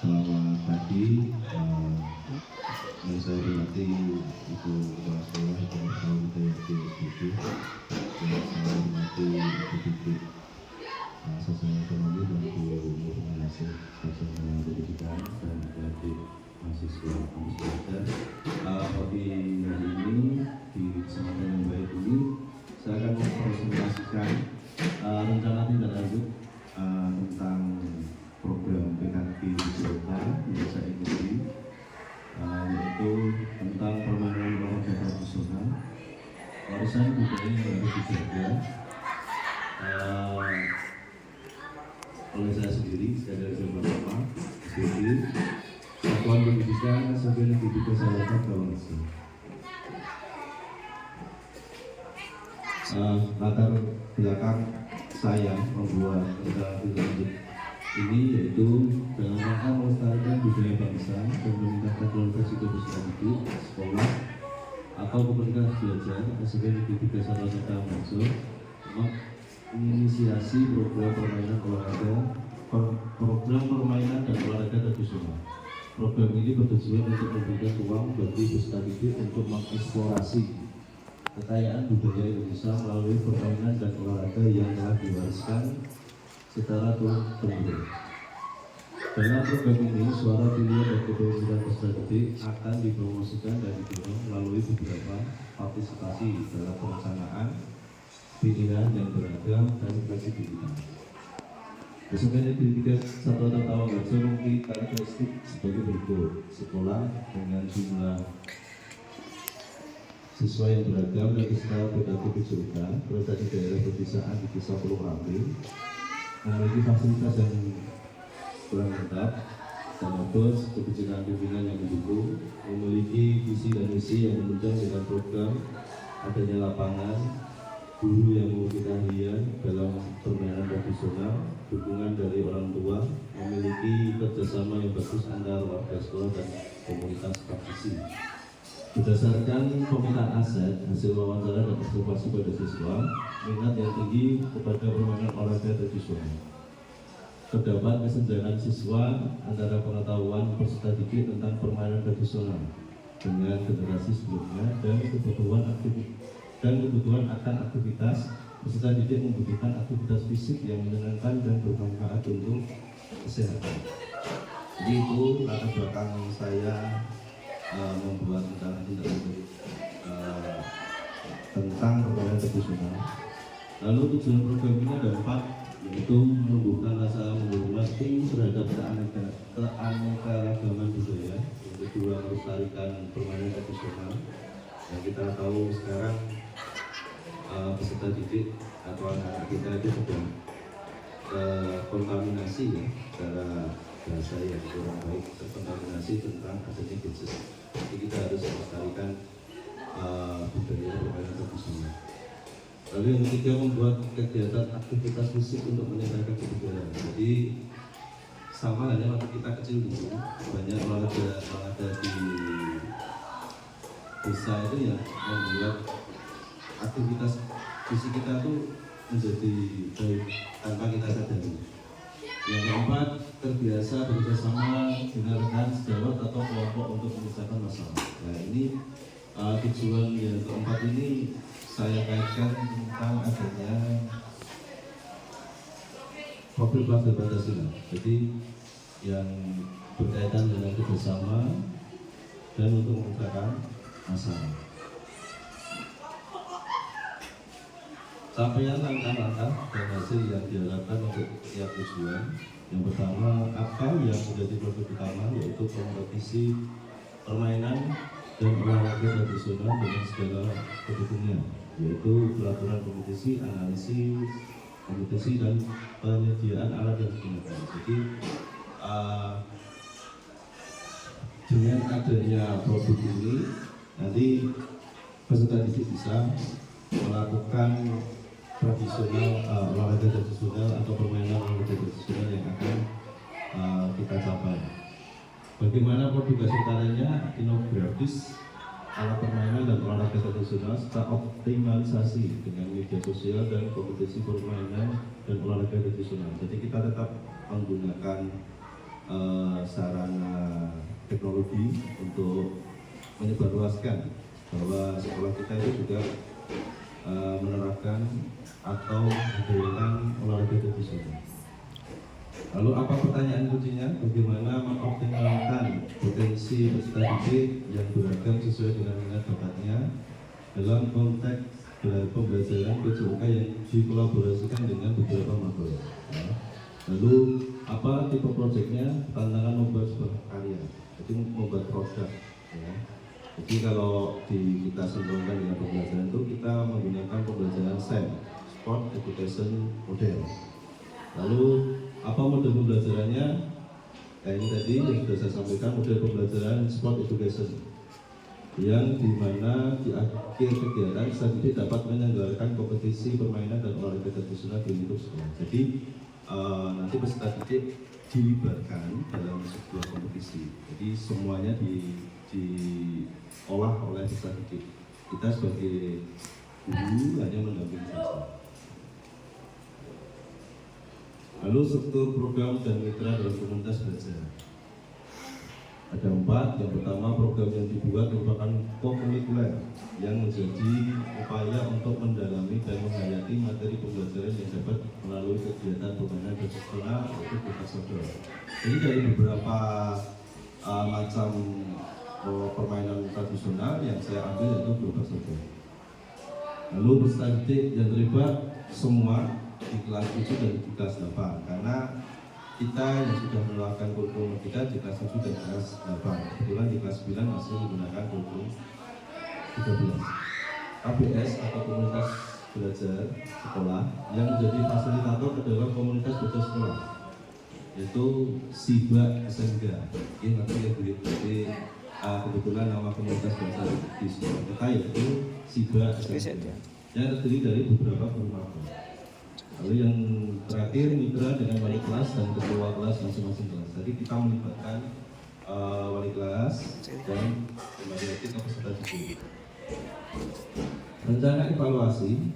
Selamat pagi, yang saya hormati Ibu Kepala Sekolah Ibu Widayati Ibu, yang saya hormati Ibu Titik Sosial Ekonomi dan Bu Murniasih Sosial Pendidikan dan adik mahasiswa kampus belajar. Pagi hari ini di kesempatan yang baik ini saya akan mempresentasikan rencana tindak lanjut tentang program PKK Wisata yang saya ikuti, yaitu tentang permainan olahraga tradisional, warisan budaya yang harus dijaga oleh saya sendiri, saya dari Bapak SPB, Satuan Pendidikan SMP Negeri 3 Salatiga Kawasan. Latar belakang saya membuat rencana tindak lanjut ini yaitu dalam rangka melestarikan budaya bangsa dan meningkatkan kualitas hidup berselanjut sekolah atau komunitas belajar SMP Negeri 3 Salatiga Kawasan menginisiasi program permainan dan olahraga tradisional. Program ini bertujuan untuk memberikan ruang bagi peserta didik untuk mengeksplorasi kekayaan budaya Indonesia melalui permainan dan olahraga yang telah diwariskan secara turun-temurun. Dalam program ini, suara pilihan dan kepemimpinan peserta didik akan dipromosikan dan didorong melalui beberapa partisipasi dalam perencanaan pilihan yang beragam dan fleksibilitas. SMP Negeri 3 Salatiga Kawasan memiliki karakteristik sebagai berikut: sekolah dengan jumlah siswa yang beragam dan istilah pedagogik surga, berada di daerah pedesaan di Desa Pulau Ramli, memiliki fasilitas yang kurang lengkap, sekaligus kebijakan pimpinan yang mendukung, memiliki visi dan misi yang menunjang dengan program adanya lapangan, guru yang memiliki keahlian dalam permainan tradisional, dukungan dari orang tua, memiliki kerjasama yang bagus antara warga sekolah dan komunitas praktisi. Berdasarkan pemetaan aset, hasil wawancara dan observasi pada siswa, minat yang tinggi kepada permainan olahraga tradisional. Terdapat kesenjangan siswa antara pengetahuan peserta didik tentang permainan tradisional dengan generasi sebelumnya dan kebutuhan akan aktivitas. Peserta didik membutuhkan aktivitas fisik yang menyenangkan dan bermanfaat untuk kesehatan. Jadi itu latar belakang saya membuat rencana tindak lanjut tentang permainan tradisional. Lalu tujuan program ini ada 4, yaitu menumbuhkan rasa menghormati terhadap keanekaragaman budaya. Yang kedua, melestarikan permainan tradisional. Yang kita tahu sekarang peserta didik atau anak-anak kita itu sudah kontaminasi ya, secara bahasa yang kurang baik, terkontaminasi tentang adanya gadget. Jadi kita harus melestarikan budaya permainan tradisional. Lalu yang ketiga, membuat kegiatan aktivitas fisik untuk meningkatkan kebugaran. Jadi sama halnya waktu kita kecil dulu, banyak olahraga di desa itu ya membuat aktivitas fisik kita tuh menjadi baik tanpa kita sadari. Yang keempat, terbiasa bekerjasama dengan rekan sejawat atau kelompok untuk menyelesaikan masalah. Nah ini tujuan yang keempat ini saya kaitkan tentang adanya profil keluarga Pancasila. Jadi yang berkaitan dengan kerjasama dan untuk menyelesaikan masalah. Capaian langkah-langkah dan hasil yang diharapkan untuk tiap tujuan. Yang pertama, apa yang menjadi produk utama, yaitu kompetisi permainan dan olahraga tradisional dengan segala pendukungnya, yaitu peraturan kompetisi, analisis kompetisi, dan penyediaan alat dan sebagainya. Jadi dengan adanya produk ini, nanti peserta didik bisa melakukan olahraga tradisional atau permainan olahraga tradisional yang akan kita capai. Bagaimana produk hasil karyanya? Etnografis, alat permainan dan olahraga tradisional serta optimalisasi dengan media sosial dan kompetisi permainan dan olahraga tradisional. Jadi kita tetap menggunakan sarana teknologi untuk menyebarluaskan bahwa sekolah kita itu juga menerapkan atau menggunakan olahraga tradisional. Lalu apa pertanyaan kuncinya? Bagaimana mengoptimalkan potensi peserta didik yang beragam sesuai dengan minat bakatnya dalam konteks pembelajaran PJOK yang dikolaborasikan dengan beberapa makro. Lalu apa tipe proyeknya? Tantangan membuat sebuah karya, jadi membuat produk. Ya. Jadi kalau kita sinkronkan dengan pembelajaran itu kita menggunakan pembelajaran SEM, Sport Education Model. Lalu apa model pembelajarannya? Ini tadi yang sudah saya sampaikan, model pembelajaran Sport Education yang dimana di akhir kegiatan peserta didik dapat menyelenggarakan kompetisi permainan dan olahraga tradisional di lingkup sekolah. Jadi nanti peserta didik dilibatkan dalam sebuah kompetisi. Jadi semuanya diolah oleh peserta didik. Kita sebagai guru hanya mendampingi saja. Lalu struktur program dan mitra dalam komunitas belajar. Ada 4. Yang pertama, program yang dibuat merupakan kokurikuler yang menjadi upaya untuk mendalami dan menghayati materi pembelajaran yang dapat melalui kegiatan permainan tradisional atau berkasodor. Jadi dari beberapa macam permainan tradisional yang saya ambil yaitu berkasodor. Lalu peserta didik yang terlibat semua di kelas 7 dan di kelas 8 karena kita yang sudah menerapkan kurikulum kita di kelas 7 dan kelas 8. Kebetulan di kelas 9 masih menggunakan kurikulum 13. KBS atau komunitas belajar sekolah yang menjadi fasilitator adalah komunitas belajar sekolah, yaitu SIBA SMK. Ini nanti ya jadi kebetulan nama komunitas belajar di sekolah kita yaitu SIBA SMK yang terdiri dari beberapa komunitas. Lalu yang terakhir mitra dengan wali kelas dan ketua kelas masing-masing kelas. Jadi kita melibatkan wali kelas dan kembali lagi ke peserta didik. Rencana evaluasi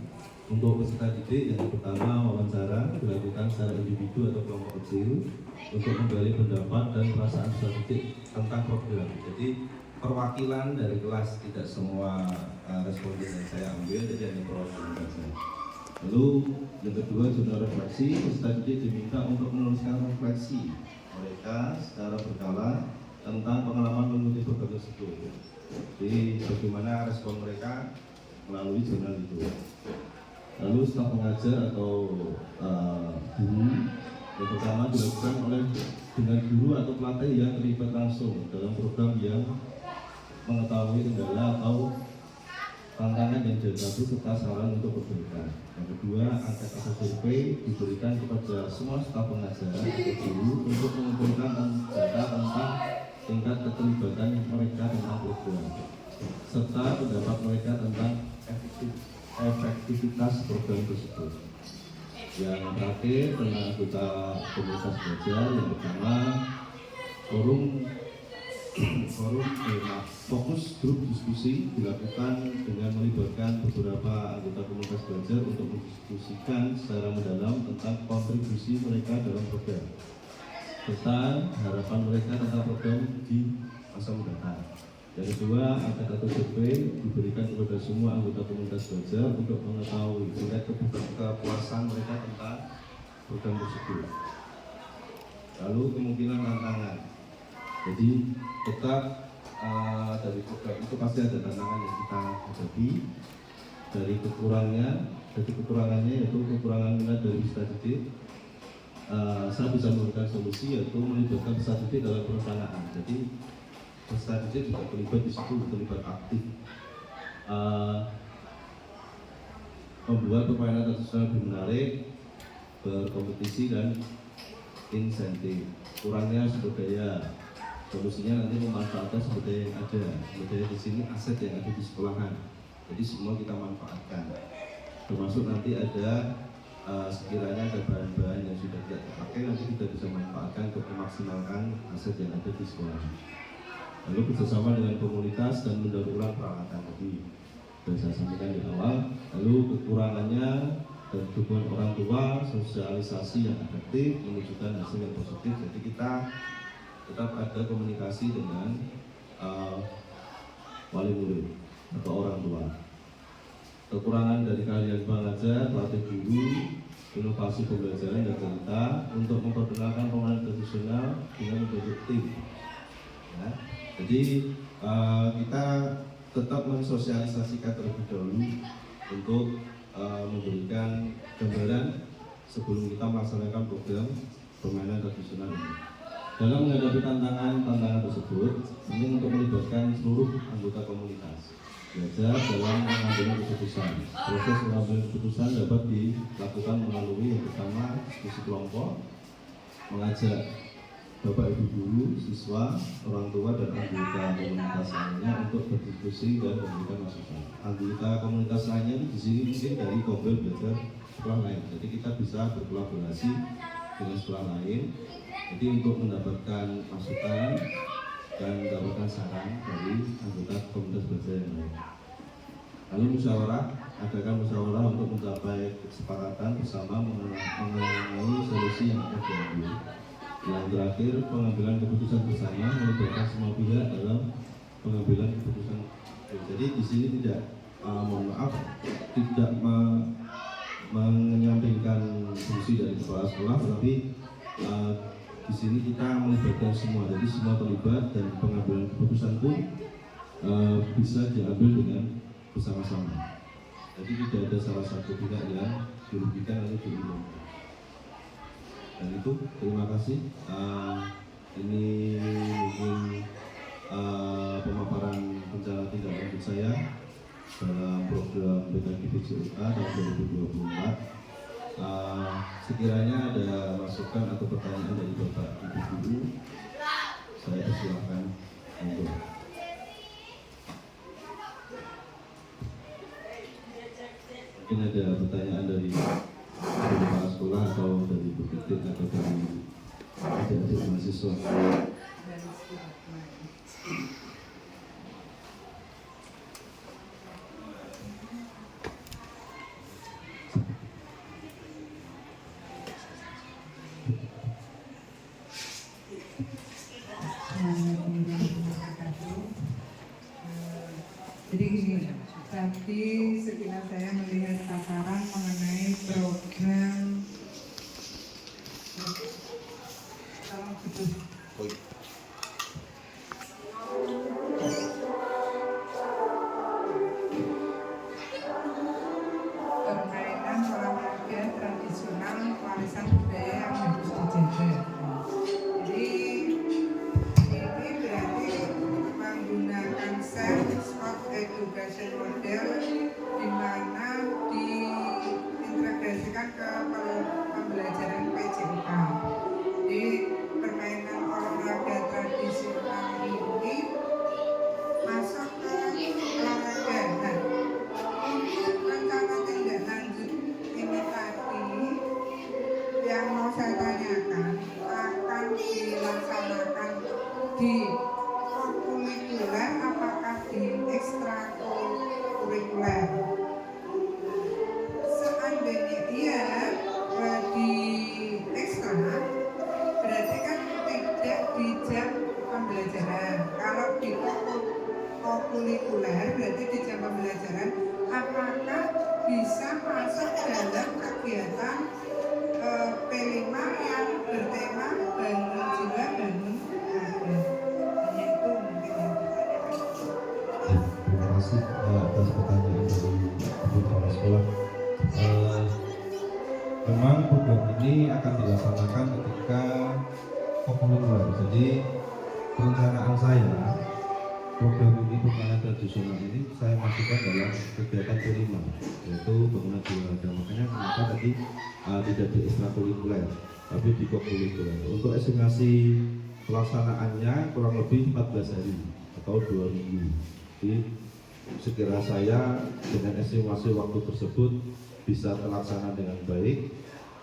untuk peserta didik yang pertama wawancara dilakukan secara individu atau kelompok kecil untuk menggali pendapat dan perasaan peserta didik tentang program. Jadi perwakilan dari kelas, tidak semua responden yang saya ambil, jadi hanya perwakilan saja. Lalu yang kedua jurnal refleksi, peserta didik diminta untuk menuliskan refleksi mereka secara berkala tentang pengalaman mengikuti program tersebut. Jadi bagaimana respon mereka melalui jurnal itu. Lalu staf pengajar atau guru yang pertama dilakukan dengan guru atau pelatih yang terlibat langsung dalam program yang mengetahui kendala atau tantangan yang dihadapi serta saran untuk perbaikan. Yang kedua, angket asal survei diberikan kepada semua staf pengajar atau guru untuk mengumpulkan data tentang tingkat keterlibatan mereka tentang program serta pendapat mereka tentang efektivitas program tersebut. Yang terakhir tentang anggota komunitas belajar, yang pertama fokus grup diskusi dilakukan dengan melibatkan beberapa anggota komunitas belajar untuk mendiskusikan secara mendalam tentang kontribusi mereka dalam program serta harapan mereka tentang program di masa mendatang. Yang kedua, angket atau survei diberikan kepada semua anggota komunitas belajar untuk mengetahui tingkat kepuasan mereka tentang program tersebut. Lalu kemungkinan tantangan. Jadi tetap dari program itu pasti ada tantangan yang kita hadapi. Dari kekurangannya yaitu kekurangan minat dari peserta didik. Saya bisa memberikan solusi yaitu melibatkan peserta didik dalam perencanaan. Jadi peserta didik juga terlibat di situ, terlibat aktif. Membuat permainan tradisional lebih menarik, berkompetisi dan insentif. Kurangnya sumber daya. Solusinya nanti memanfaatkan sumber daya yang ada. Sumber daya di sini aset yang ada di sekolahan. Jadi semua kita manfaatkan. Termasuk nanti ada sekiranya ada bahan-bahan yang sudah tidak terpakai, nanti kita bisa manfaatkan untuk memaksimalkan aset yang ada di sekolah. lalu kerjasama dengan komunitas dan mendaur ulang peralatan tadi sudah saya sampaikan di awal. Lalu kekurangannya dan dukungan orang tua, sosialisasi yang efektif menunjukkan hasil yang positif. Jadi kita tetap ada komunikasi dengan wali murid atau orang tua. Kekurangan dari kalian pengajar, pelatih guru, inovasi pembelajaran dan cerita untuk memperkenalkan permainan tradisional dengan membentuk tim. Ya. Jadi kita tetap mensosialisasikan terlebih dahulu untuk memberikan gambaran sebelum kita melaksanakan program permainan tradisional ini. Dalam menghadapi tantangan tersebut, penting untuk melibatkan seluruh anggota komunitas. Belajar dalam mengambil keputusan. Proses mengambil keputusan dapat dilakukan melalui yang pertama diskusi kelompok, mengajak Bapak Ibu guru, siswa, orang tua dan anggota komunitas lainnya untuk berdiskusi dan memberikan masukan. Anggota komunitas lainnya di sini mungkin dari Kombel belajar sekolah lain. Jadi kita bisa berkolaborasi dengan sekolah lain. Jadi untuk mendapatkan masukan dan mendapatkan saran dari anggota komunitas belajar yang lain. Lalu musyawarah, adakan musyawarah untuk mencapai kesepakatan bersama mengenai solusi yang akan diambil. Yang terakhir, pengambilan keputusan bersama melibatkan semua pihak dalam pengambilan keputusan. Jadi di sini tidak menyampingkan fungsi dari kepala sekolah, tetapi di sini kita melibatkan semua, jadi semua terlibat dan pengambilan keputusan pun bisa diambil dengan bersama-sama. Jadi tidak ada salah satu pihak yang dirugikan atau diuntungkan. Dan itu terima kasih. Ini mungkin pemaparan rencana tindak lanjut saya dalam program BKGBJUK tahun 2024. Sekiranya ada masukan atau pertanyaan dari Bapak Ibu guru, saya persilakan untuk. Mungkin ada pertanyaan dari kepala sekolah atau dari Bu Titik atau dari adik-adik mahasiswa. Jadi gini, tadi sekilas saya melihat paparan mengenai program permainan olahraga tradisional warisan budaya yang harus dijaga. Jadi ini berarti menggunakan self education model di mana diintegrasikan ke pembelajaran PJUK. Jadi permainan olahraga tradisional ini masuk ke olahraga. Nah, untuk rencana tindak lanjut ini tadi yang mau saya tanyakan akan dilaksanakan di kurikuler apakah di ekstrakurikuler? Seandainya iya di ekstra, berarti kan tidak di jam pembelajaran. Kalau di kurikuler berarti di jam pembelajaran, apakah bisa masuk dalam kegiatan P5 yang bertema bangun jiwa bangun harga? Hanya itu mungkin yang ditanyakan. Terima kasih atas pertanyaan dari kepala sekolah. Memang program ini akan dilaksanakan ketika kokurikuler. Jadi perencanaan saya program ini permainan tradisional ini saya masukkan dalam kegiatan P5, yaitu bangunan jiwa. Makanya kenapa tadi tidak di ekstrakurikuler tapi di kokurikuler. Untuk estimasi pelaksanaannya kurang lebih 14 hari atau 2 minggu. Jadi sekira saya dengan estimasi waktu tersebut bisa terlaksana dengan baik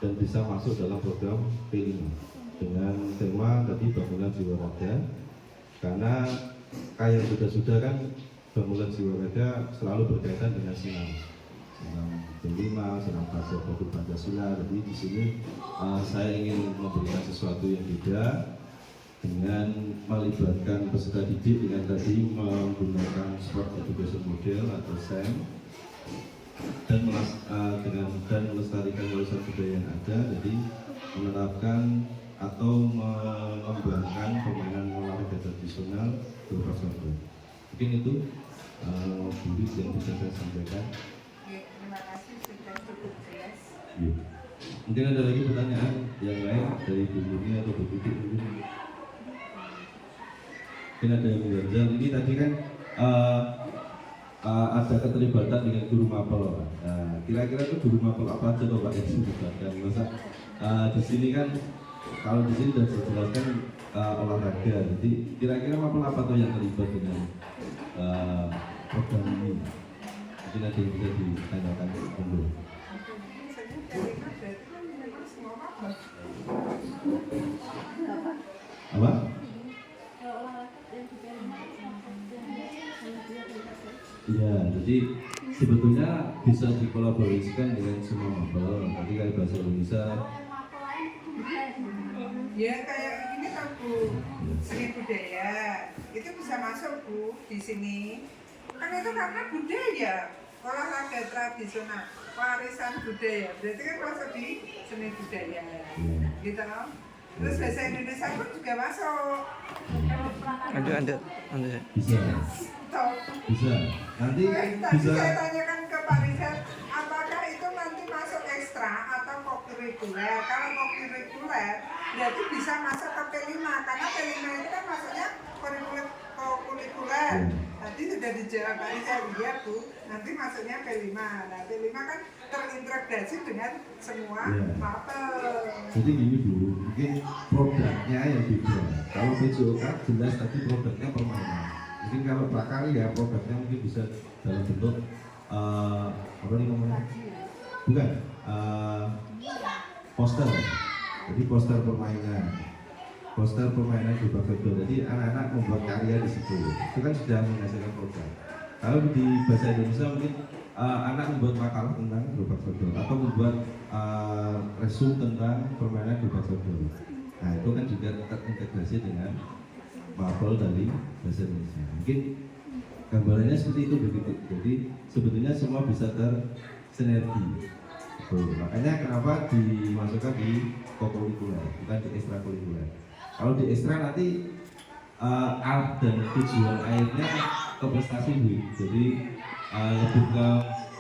dan bisa masuk dalam program P5 dengan tema tadi bangunan jiwa raga karena kayak sudah kan bangunan jiwa raga selalu berkaitan dengan senam 5, senam fase produk Pancasila. Jadi di sini saya ingin memberikan sesuatu yang beda dengan melibatkan peserta didik dengan tadi menggunakan sport education model atau SEM dan melestarikan warisan budaya yang ada. Jadi menerapkan atau mengembangkan permainan olahraga tradisional berupa soccer. Mungkin itu dulu yang bisa saya sampaikan. Terima kasih sudah cukup jelas. Ya. Mungkin ada lagi pertanyaan yang lain dari Bu Yuni atau Bu Titik mungkin. Mungkin ada yang mengganjal. Ini tadi kan ada keterlibatan dengan guru mapel, Pak. Nah, kira-kira itu guru mapel apa aja Pak yang dilibatkan? Masa di sini kan kalau di sini sudah dijelaskan olahraga. Jadi kira-kira mapel apa tuh yang terlibat dengan program ini? Mungkin ada yang bisa ditanyakan dulu. Apa? Iya, jadi sebetulnya bisa dikolaborasikan dengan semua mapel. Nanti kayak bahasa Indonesia. Ya kayak ini kan Bu, seni budaya itu bisa masuk Bu di sini. Kan itu karena budaya, olahraga tradisional, warisan budaya. Berarti kan masuk di seni budaya, gitu. Terus bahasa Indonesia pun juga masuk. Ada. Bisa. Bisa. Nanti Tadi bisa. saya tanyakan ke Pak Rizal, apakah itu nanti masuk ekstra atau kokurikuler? Kalau kokurikuler, berarti bisa masuk ke P5, karena P5 itu kan masuknya kokurikuler. Tadi sudah dijawab Pak Rizal, iya Bu, nanti masuknya P5. Nah P5 kan terintegrasi dengan semua mapel. Jadi gini dulu, mungkin produknya yang beda. Kalau PJOK jelas tadi produknya permainan. Mungkin kalau Prakari ya produknya mungkin bisa dalam bentuk apa nih namanya? Bukan poster. Jadi poster permainan di Bagado. Jadi anak-anak membuat karya di situ. Itu kan sudah menghasilkan produk. Kalau di bahasa Indonesia mungkin anak membuat makalah tentang Bagado atau membuat resume tentang permainan Bagado. Nah itu kan juga terintegrasi dengan mapel dari bahasa Indonesia. Mungkin gambarannya seperti itu begitu. Jadi sebetulnya semua bisa tersinergi. Makanya kenapa dimasukkan di kokurikuler, bukan di ekstrakurikuler. Kalau di ekstra nanti art dan tujuan akhirnya ke prestasi Bu. Jadi lebih ke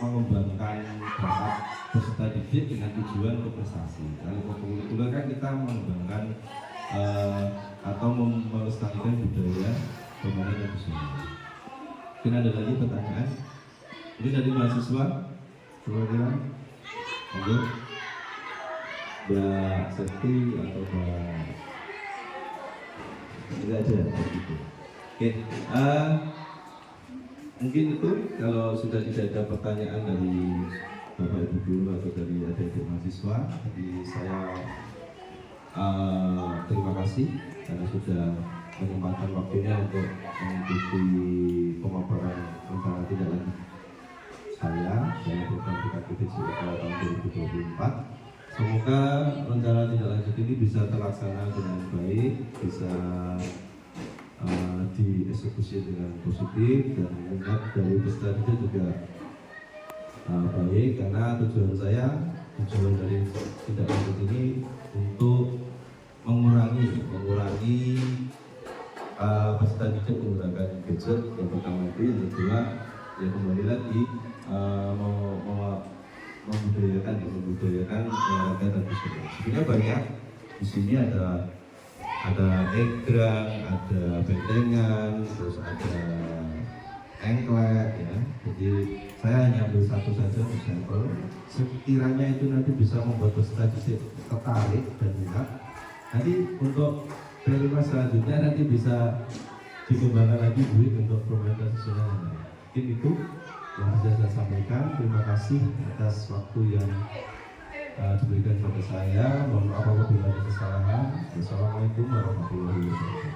mengembangkan bakat peserta didik dengan tujuan ke prestasi. Kalau kokurikuler kan kita mengembangkan atau melestarikan budaya permainan tradisional. Mungkin ada lagi pertanyaan? Mungkin dari mahasiswa? Kira-kira? Monggo. Mbak Sekti atau Mbak? Tidak aja gitu. Oke. Mungkin itu kalau sudah tidak ada pertanyaan dari Bapak Ibu guru atau dari adik-adik mahasiswa, jadi saya terima kasih karena sudah menyempatkan waktunya untuk mengikuti pemaparan rencana tindak lanjut saya program PKKP tahun 2024. Semoga rencana tindak lanjut ini bisa terlaksana dengan baik, bisa dieksekusi dengan positif dan minat dari peserta didik juga baik, karena tujuan dari tindak lanjut ini untuk mengurangi peserta didik menggunakan gadget. Yang pertama itu, yang kedua ya kembali lagi membudayakan olahraga tradisional. Sebenarnya banyak di sini ada egrang, ada bentengan, terus ada engklek ya. Jadi saya hanya ambil satu saja sampel. Sekiranya itu nanti bisa membuat peserta didik tertarik dan minat. Nanti untuk P5 selanjutnya nanti bisa dikembangkan lagi untuk permainan tradisional. Mungkin itu yang bisa saya sampaikan. Terima kasih atas waktu yang diberikan kepada saya. Mohon maaf apabila ada kesalahan. Wassalamualaikum warahmatullahi wabarakatuh.